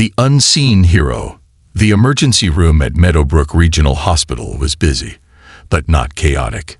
The unseen hero. The emergency room at Meadowbrook Regional Hospital was busy, but not chaotic.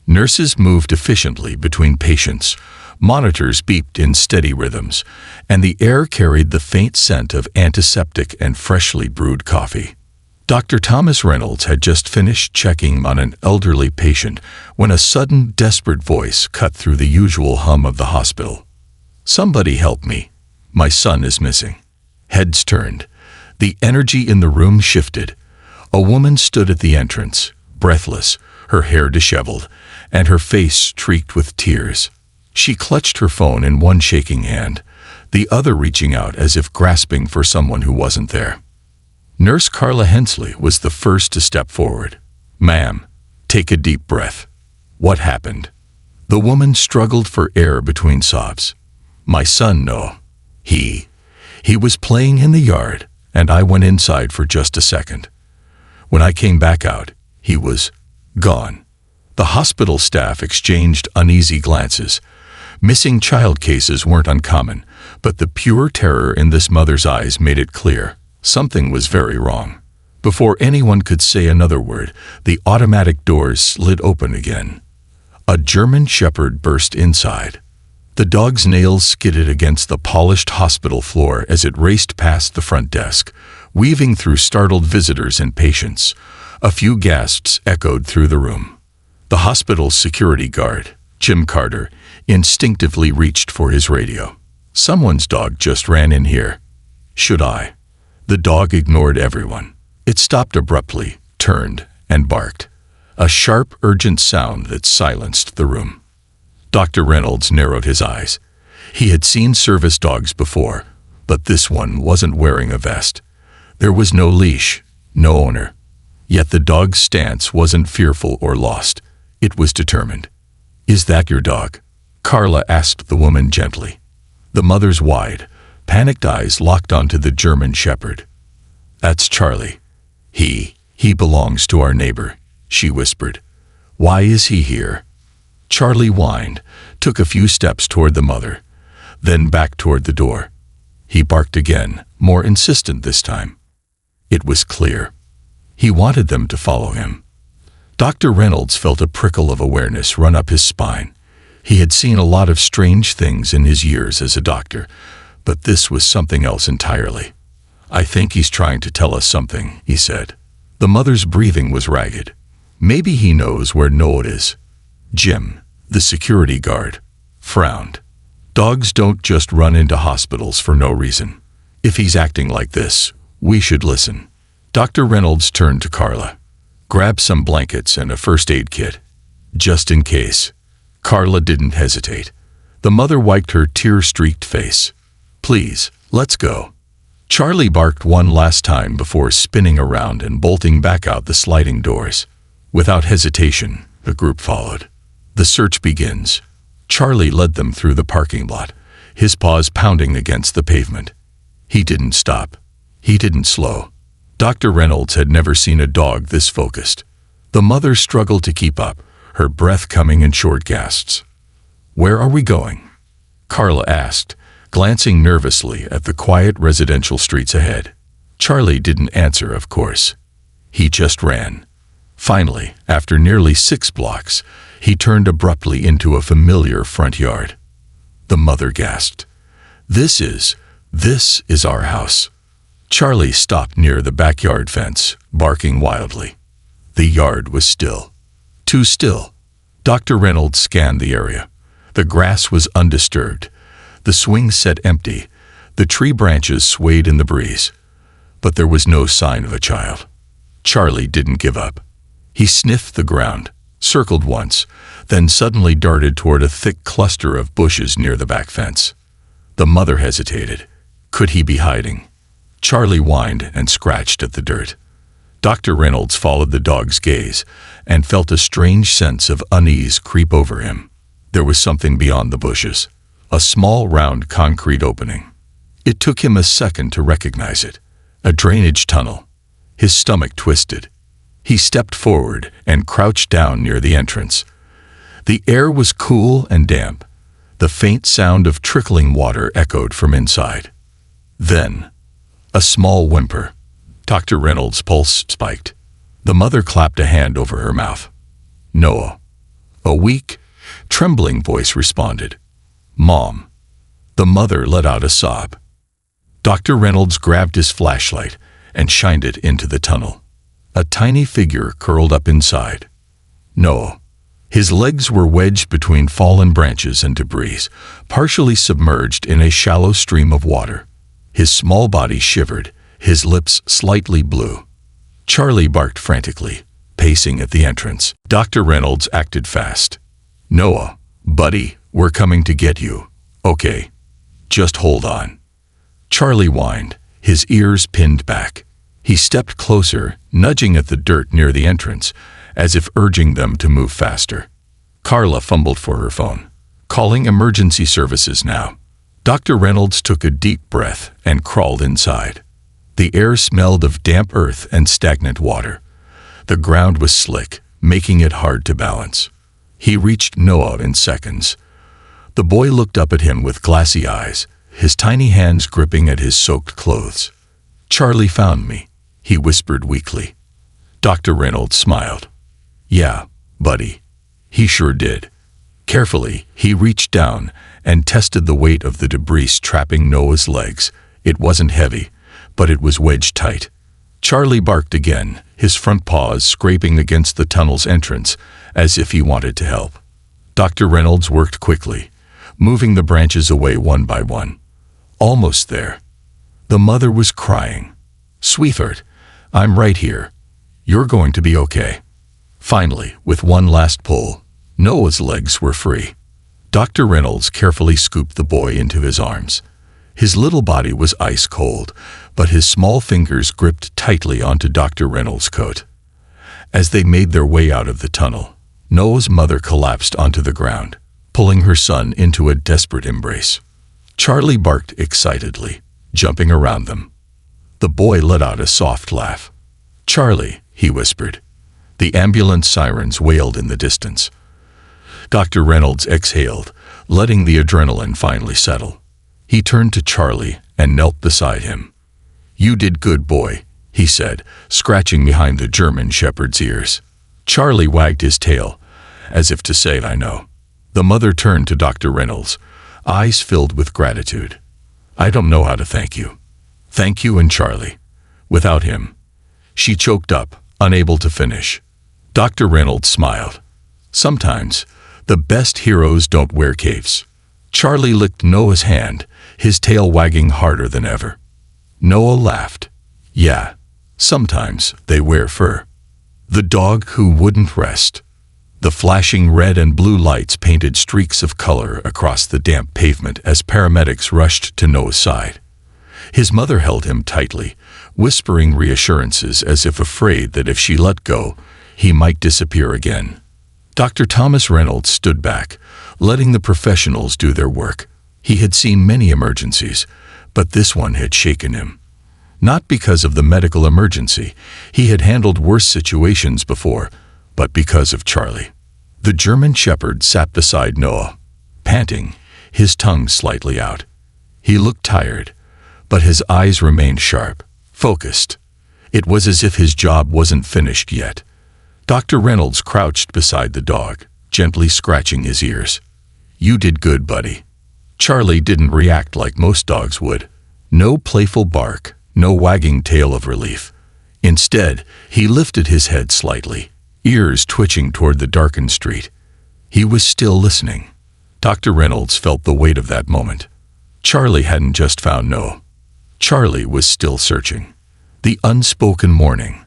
Nurses moved efficiently between patients, monitors beeped in steady rhythms, and the air carried the faint scent of antiseptic and freshly brewed coffee. Dr. Thomas Reynolds had just finished checking on an elderly patient when a sudden, desperate voice cut through the usual hum of the hospital. "Somebody help me. My son is missing." Heads turned. The energy in the room shifted. A woman stood at the entrance, breathless, her hair disheveled, and her face streaked with tears. She clutched her phone in one shaking hand, the other reaching out as if grasping for someone who wasn't there. Nurse Carla Hensley was the first to step forward. "Ma'am, take a deep breath. What happened?" The woman struggled for air between sobs. "My son, no. He was playing in the yard, and I went inside for just a second. When I came back out, he was gone." The hospital staff exchanged uneasy glances. Missing child cases weren't uncommon, but the pure terror in this mother's eyes made it clear something was very wrong. Before anyone could say another word, the automatic doors slid open again. A German shepherd burst inside. The dog's nails skidded against the polished hospital floor as it raced past the front desk, weaving through startled visitors and patients. A few gasps echoed through the room. The hospital's security guard, Jim Carter, instinctively reached for his radio. "Someone's dog just ran in here. Should I?" The dog ignored everyone. It stopped abruptly, turned, and barked. A sharp, urgent sound that silenced the room. Dr. Reynolds narrowed his eyes. He had seen service dogs before, but this one wasn't wearing a vest. There was no leash, no owner. Yet the dog's stance wasn't fearful or lost. It was determined. "Is that your dog?" Carla asked the woman gently. The mother's wide, panicked eyes locked onto the German shepherd. "That's Charlie. He belongs to our neighbor," she whispered. "Why is he here?" Charlie whined, took a few steps toward the mother, then back toward the door. He barked again, more insistent this time. It was clear. He wanted them to follow him. Dr. Reynolds felt a prickle of awareness run up his spine. He had seen a lot of strange things in his years as a doctor, but this was something else entirely. "I think he's trying to tell us something," he said. The mother's breathing was ragged. "Maybe he knows where Noah is." Jim, the security guard, frowned. "Dogs don't just run into hospitals for no reason. If he's acting like this, we should listen." Dr. Reynolds turned to Carla. "Grab some blankets and a first aid kit, just in case." Carla didn't hesitate. The mother wiped her tear-streaked face. "Please, let's go." Charlie barked one last time before spinning around and bolting back out the sliding doors. Without hesitation, the group followed. The search begins. Charlie led them through the parking lot, his paws pounding against the pavement. He didn't stop. He didn't slow. Dr. Reynolds had never seen a dog this focused. The mother struggled to keep up, her breath coming in short gasps. "Where are we going?" Carla asked, glancing nervously at the quiet residential streets ahead. Charlie didn't answer, of course. He just ran. Finally, after nearly 6 blocks, he turned abruptly into a familiar front yard. The mother gasped. This is our house." Charlie stopped near the backyard fence, barking wildly. The yard was still. Too still. Dr. Reynolds scanned the area. The grass was undisturbed. The swing set empty. The tree branches swayed in the breeze. But there was no sign of a child. Charlie didn't give up. He sniffed the ground, circled once, then suddenly darted toward a thick cluster of bushes near the back fence. The mother hesitated. Could he be hiding? Charlie whined and scratched at the dirt. Dr. Reynolds followed the dog's gaze and felt a strange sense of unease creep over him. There was something beyond the bushes, a small round concrete opening. It took him a second to recognize it, a drainage tunnel. His stomach twisted. He stepped forward and crouched down near the entrance. The air was cool and damp. The faint sound of trickling water echoed from inside. Then, A small whimper. Dr. Reynolds' pulse spiked. The mother clapped a hand over her mouth. Noah. A weak, trembling voice responded. Mom. The mother let out a sob. Dr. Reynolds grabbed his flashlight and shined it into the tunnel. A tiny figure curled up inside. Noah. His legs were wedged between fallen branches and debris, partially submerged in a shallow stream of water. His small body shivered, his lips slightly blue. Charlie barked frantically, pacing at the entrance. Dr. Reynolds acted fast. Noah, buddy, we're coming to get you. Okay. Just hold on. Charlie whined, his ears pinned back. He stepped closer, nudging at the dirt near the entrance, as if urging them to move faster. Carla fumbled for her phone. Calling emergency services now. Dr. Reynolds took a deep breath and crawled inside. The air smelled of damp earth and stagnant water. The ground was slick, making it hard to balance. He reached Noah in seconds. The boy looked up at him with glassy eyes, his tiny hands gripping at his soaked clothes. Charlie found me, he whispered weakly. Dr. Reynolds smiled. Yeah, buddy. He sure did. Carefully, he reached down and tested the weight of the debris trapping Noah's legs. It wasn't heavy, but it was wedged tight. Charlie barked again, his front paws scraping against the tunnel's entrance, as if he wanted to help. Dr. Reynolds worked quickly, moving the branches away one by one. Almost there. The mother was crying. Sweetheart, I'm right here. You're going to be okay. Finally, with one last pull, Noah's legs were free. Dr. Reynolds carefully scooped the boy into his arms. His little body was ice cold, but his small fingers gripped tightly onto Dr. Reynolds' coat. As they made their way out of the tunnel, Noah's mother collapsed onto the ground, pulling her son into a desperate embrace. Charlie barked excitedly, jumping around them. The boy let out a soft laugh. Charlie, he whispered. The ambulance sirens wailed in the distance. Dr. Reynolds exhaled, letting the adrenaline finally settle. He turned to Charlie and knelt beside him. You did good, boy, he said, scratching behind the German shepherd's ears. Charlie wagged his tail, as if to say, I know. The mother turned to Dr. Reynolds, eyes filled with gratitude. I don't know how to thank you. Thank you and Charlie. Without him. She choked up, unable to finish. Dr. Reynolds smiled. Sometimes, the best heroes don't wear capes. Charlie licked Noah's hand, his tail wagging harder than ever. Noah laughed. Yeah, sometimes they wear fur. The dog who wouldn't rest. The flashing red and blue lights painted streaks of color across the damp pavement as paramedics rushed to Noah's side. His mother held him tightly, whispering reassurances as if afraid that if she let go, he might disappear again. Dr. Thomas Reynolds stood back, letting the professionals do their work. He had seen many emergencies, but this one had shaken him. Not because of the medical emergency, he had handled worse situations before, but because of Charlie. The German shepherd sat beside Noah, panting, his tongue slightly out. He looked tired, but his eyes remained sharp, focused. It was as if his job wasn't finished yet. Dr. Reynolds crouched beside the dog, gently scratching his ears. You did good, buddy. Charlie didn't react like most dogs would. No playful bark, no wagging tail of relief. Instead, he lifted his head slightly, ears twitching toward the darkened street. He was still listening. Dr. Reynolds felt the weight of that moment. Charlie hadn't just found Noah. Charlie was still searching. The unspoken mourning.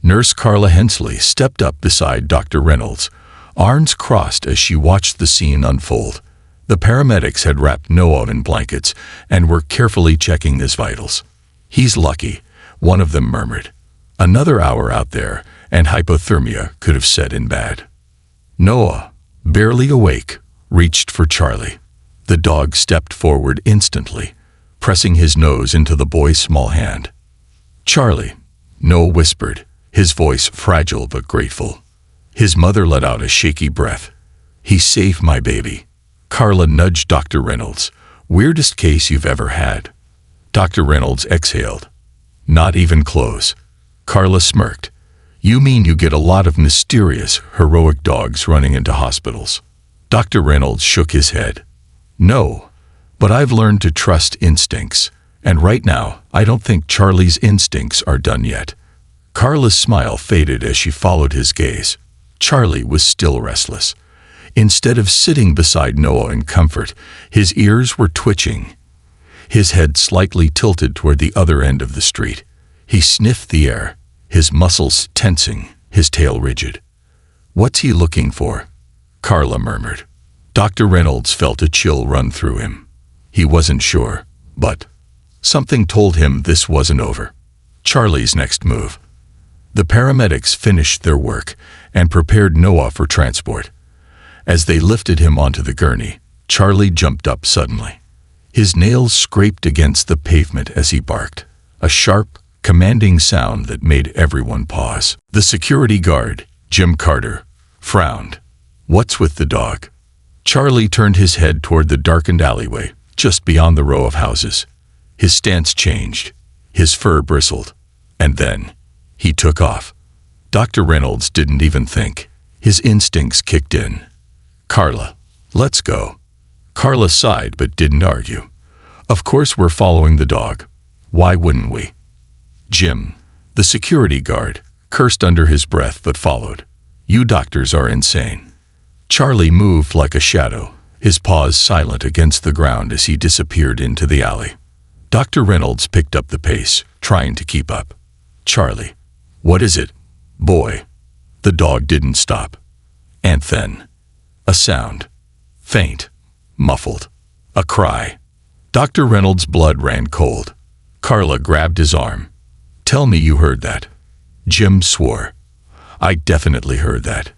Nurse Carla Hensley stepped up beside Dr. Reynolds, arms crossed as she watched the scene unfold. The paramedics had wrapped Noah in blankets and were carefully checking his vitals. He's lucky, one of them murmured. Another hour out there, and hypothermia could have set in bad. Noah, barely awake, reached for Charlie. The dog stepped forward instantly, pressing his nose into the boy's small hand. Charlie, Noah whispered, his voice fragile but grateful. His mother let out a shaky breath. He's safe, my baby. Carla nudged Dr. Reynolds. Weirdest case you've ever had. Dr. Reynolds exhaled. Not even close. Carla smirked. You mean you get a lot of mysterious, heroic dogs running into hospitals? Dr. Reynolds shook his head. No, but I've learned to trust instincts, and right now, I don't think Charlie's instincts are done yet. Carla's smile faded as she followed his gaze. Charlie was still restless. Instead of sitting beside Noah in comfort, his ears were twitching. His head slightly tilted toward the other end of the street. He sniffed the air, his muscles tensing, his tail rigid. What's he looking for? Carla murmured. Dr. Reynolds felt a chill run through him. He wasn't sure, but something told him this wasn't over. Charlie's next move. The paramedics finished their work and prepared Noah for transport. As they lifted him onto the gurney, Charlie jumped up suddenly. His nails scraped against the pavement as he barked, a sharp, commanding sound that made everyone pause. The security guard, Jim Carter, frowned. What's with the dog? Charlie turned his head toward the darkened alleyway, just beyond the row of houses. His stance changed. His fur bristled. And then, he took off. Dr. Reynolds didn't even think. His instincts kicked in. Carla, let's go. Carla sighed but didn't argue. Of course we're following the dog. Why wouldn't we? Jim, the security guard, cursed under his breath but followed. You doctors are insane. Charlie moved like a shadow, his paws silent against the ground as he disappeared into the alley. Dr. Reynolds picked up the pace, trying to keep up. Charlie, what is it? Boy. The dog didn't stop. And then, a sound. Faint. Muffled. A cry. Dr. Reynolds' blood ran cold. Carla grabbed his arm. Tell me you heard that. Jim swore. I definitely heard that.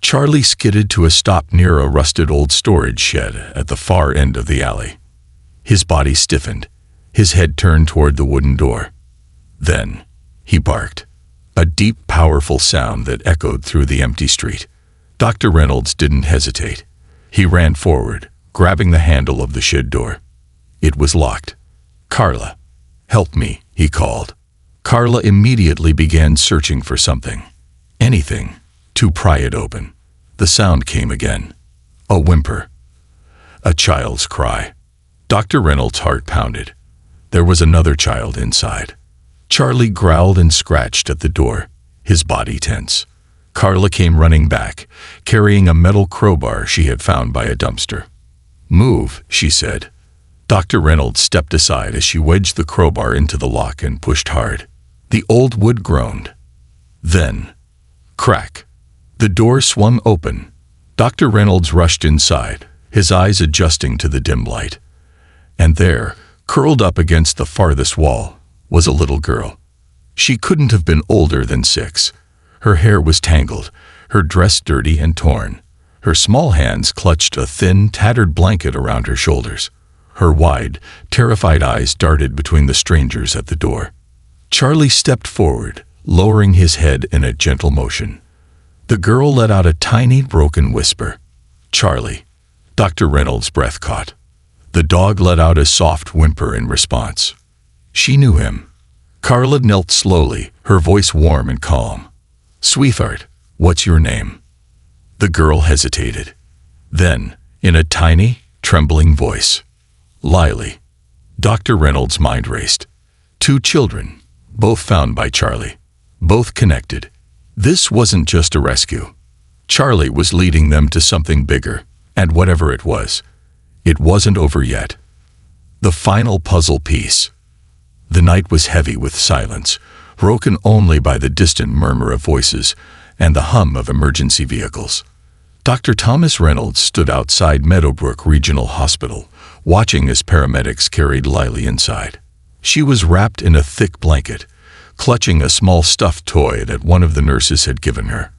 Charlie skidded to a stop near a rusted old storage shed at the far end of the alley. His body stiffened. His head turned toward the wooden door. Then, he barked. A deep, powerful sound that echoed through the empty street. Dr. Reynolds didn't hesitate. He ran forward, grabbing the handle of the shed door. It was locked. Carla, help me, he called. Carla immediately began searching for something. Anything, to pry it open. The sound came again. A whimper. A child's cry. Dr. Reynolds' heart pounded. There was another child inside. Charlie growled and scratched at the door, his body tense. Carla came running back, carrying a metal crowbar she had found by a dumpster. Move, she said. Dr. Reynolds stepped aside as she wedged the crowbar into the lock and pushed hard. The old wood groaned. Then, crack. The door swung open. Dr. Reynolds rushed inside, his eyes adjusting to the dim light. And there, curled up against the farthest wall, was a little girl. She couldn't have been older than 6. Her hair was tangled, her dress dirty and torn. Her small hands clutched a thin, tattered blanket around her shoulders. Her wide, terrified eyes darted between the strangers at the door. Charlie stepped forward, lowering his head in a gentle motion. The girl let out a tiny, broken whisper. Charlie. Dr. Reynolds' breath caught. The dog let out a soft whimper in response. She knew him. Carla knelt slowly, her voice warm and calm. Sweetheart, what's your name? The girl hesitated. Then, in a tiny, trembling voice, Lily. Dr. Reynolds' mind raced. 2 children, both found by Charlie. Both connected. This wasn't just a rescue. Charlie was leading them to something bigger, and whatever it wasn't over yet. The final puzzle piece. The night was heavy with silence, broken only by the distant murmur of voices and the hum of emergency vehicles. Dr. Thomas Reynolds stood outside Meadowbrook Regional Hospital, watching as paramedics carried Lily inside. She was wrapped in a thick blanket, clutching a small stuffed toy that one of the nurses had given her.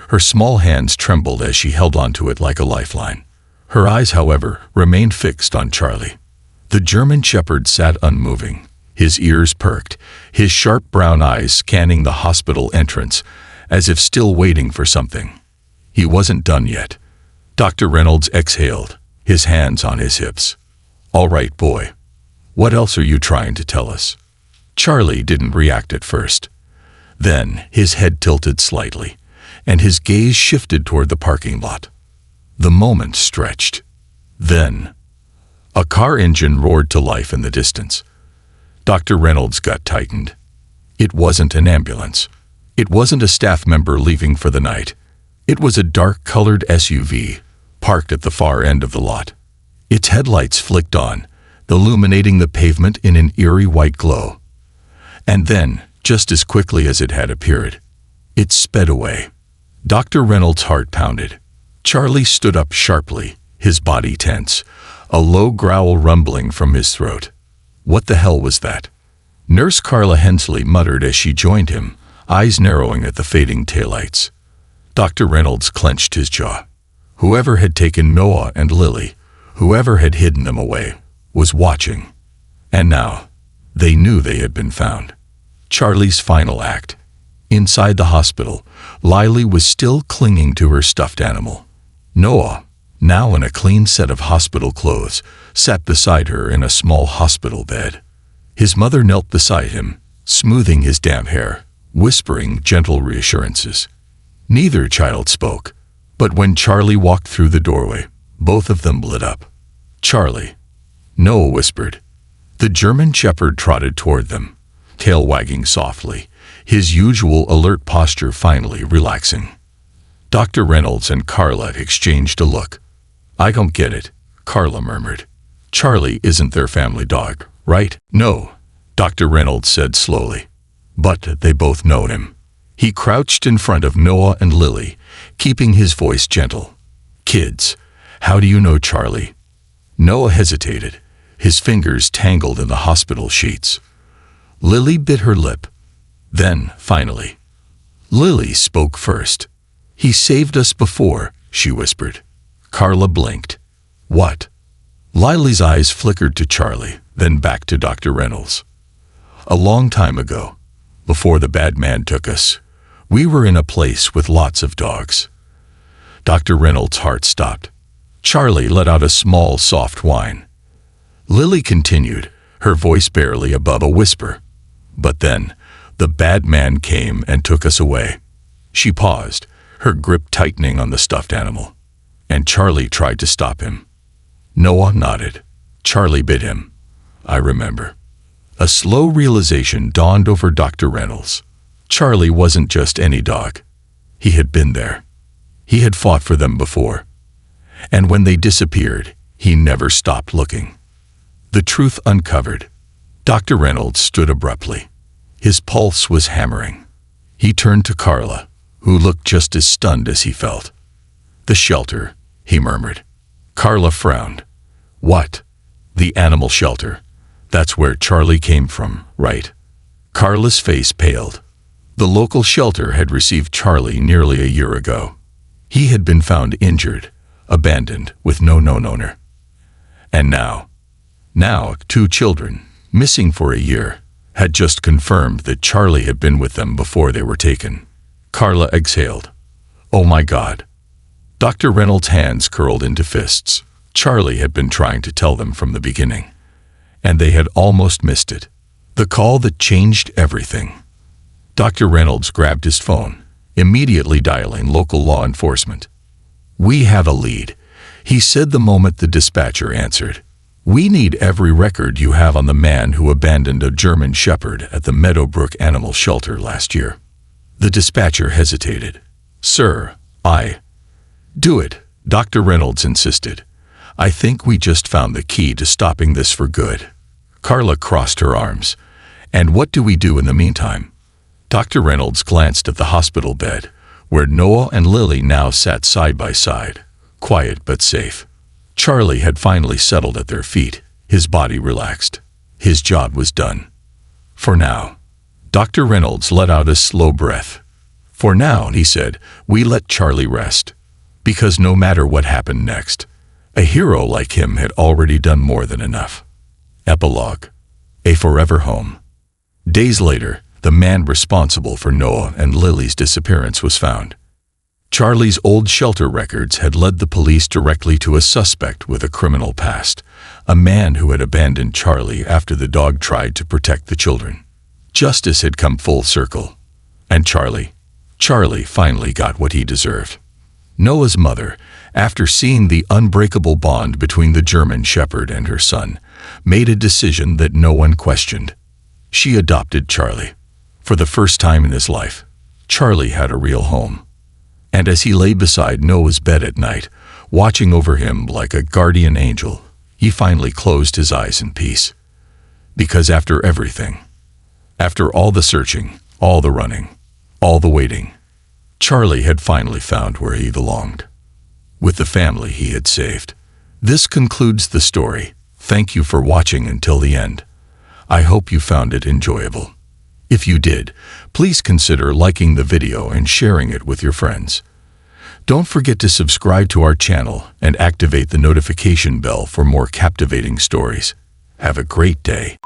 Her small hands trembled as she held onto it like a lifeline. Her eyes, however, remained fixed on Charlie. The German shepherd sat unmoving, his ears perked, his sharp brown eyes scanning the hospital entrance, as if still waiting for something. He wasn't done yet. Dr. Reynolds exhaled, his hands on his hips. All right, boy. What else are you trying to tell us? Charlie didn't react at first. Then his head tilted slightly, and his gaze shifted toward the parking lot. The moment stretched. Then, a car engine roared to life in the distance. Dr. Reynolds' gut tightened. It wasn't an ambulance. It wasn't a staff member leaving for the night. It was a dark-colored SUV, parked at the far end of the lot. Its headlights flicked on, illuminating the pavement in an eerie white glow. And then, just as quickly as it had appeared, it sped away. Dr. Reynolds' heart pounded. Charlie stood up sharply, his body tense, a low growl rumbling from his throat. What the hell was that? Nurse Carla Hensley muttered as she joined him, eyes narrowing at the fading taillights. Dr. Reynolds clenched his jaw. Whoever had taken Noah and Lily, whoever had hidden them away, was watching. And now, they knew they had been found. Charlie's final act. Inside the hospital, Lily was still clinging to her stuffed animal. Noah, now in a clean set of hospital clothes, sat beside her in a small hospital bed. His mother knelt beside him, smoothing his damp hair, whispering gentle reassurances. Neither child spoke, but when Charlie walked through the doorway, both of them lit up. Charlie, Noah whispered. The German shepherd trotted toward them, tail wagging softly, his usual alert posture finally relaxing. Dr. Reynolds and Carla exchanged a look. I don't get it, Carla murmured. Charlie isn't their family dog, right? No, Dr. Reynolds said slowly. But they both know him. He crouched in front of Noah and Lily, keeping his voice gentle. Kids, how do you know Charlie? Noah hesitated, his fingers tangled in the hospital sheets. Lily bit her lip. Then, finally, Lily spoke first. He saved us before, she whispered. Carla blinked. What? Lily's eyes flickered to Charlie, then back to Dr. Reynolds. A long time ago, before the bad man took us, we were in a place with lots of dogs. Dr. Reynolds' heart stopped. Charlie let out a small, soft whine. Lily continued, her voice barely above a whisper. But then, the bad man came and took us away. She paused, her grip tightening on the stuffed animal. And Charlie tried to stop him. Noah nodded. Charlie bit him. I remember. A slow realization dawned over Dr. Reynolds. Charlie wasn't just any dog. He had been there. He had fought for them before. And when they disappeared, he never stopped looking. The truth uncovered. Dr. Reynolds stood abruptly. His pulse was hammering. He turned to Carla, who looked just as stunned as he felt. The shelter, he murmured. Carla frowned. What? The animal shelter. That's where Charlie came from, right? Carla's face paled. The local shelter had received Charlie nearly a year ago. He had been found injured, abandoned, with no known owner. And now, 2 children, missing for a year, had just confirmed that Charlie had been with them before they were taken. Carla exhaled. Oh my God. Dr. Reynolds' hands curled into fists. Charlie had been trying to tell them from the beginning. And they had almost missed it. The call that changed everything. Dr. Reynolds grabbed his phone, immediately dialing local law enforcement. We have a lead, he said the moment the dispatcher answered. We need every record you have on the man who abandoned a German shepherd at the Meadowbrook Animal Shelter last year. The dispatcher hesitated. Sir, Do it, Dr. Reynolds insisted. I think we just found the key to stopping this for good. Carla crossed her arms. And what do we do in the meantime? Dr. Reynolds glanced at the hospital bed, where Noah and Lily now sat side by side, quiet but safe. Charlie had finally settled at their feet, his body relaxed. His job was done. For now. Dr. Reynolds let out a slow breath. For now, he said, we let Charlie rest. Because no matter what happened next, a hero like him had already done more than enough. Epilogue. A forever home. Days later, the man responsible for Noah and Lily's disappearance was found. Charlie's old shelter records had led the police directly to a suspect with a criminal past, a man who had abandoned Charlie after the dog tried to protect the children. Justice had come full circle, and Charlie finally got what he deserved. Noah's mother, after seeing the unbreakable bond between the German Shepherd and her son, made a decision that no one questioned. She adopted Charlie. For the first time in his life, Charlie had a real home. And as he lay beside Noah's bed at night, watching over him like a guardian angel, he finally closed his eyes in peace. Because after everything, after all the searching, all the running, all the waiting, Charlie had finally found where he belonged, with the family he had saved. This concludes the story. Thank you for watching until the end. I hope you found it enjoyable. If you did, please consider liking the video and sharing it with your friends. Don't forget to subscribe to our channel and activate the notification bell for more captivating stories. Have a great day.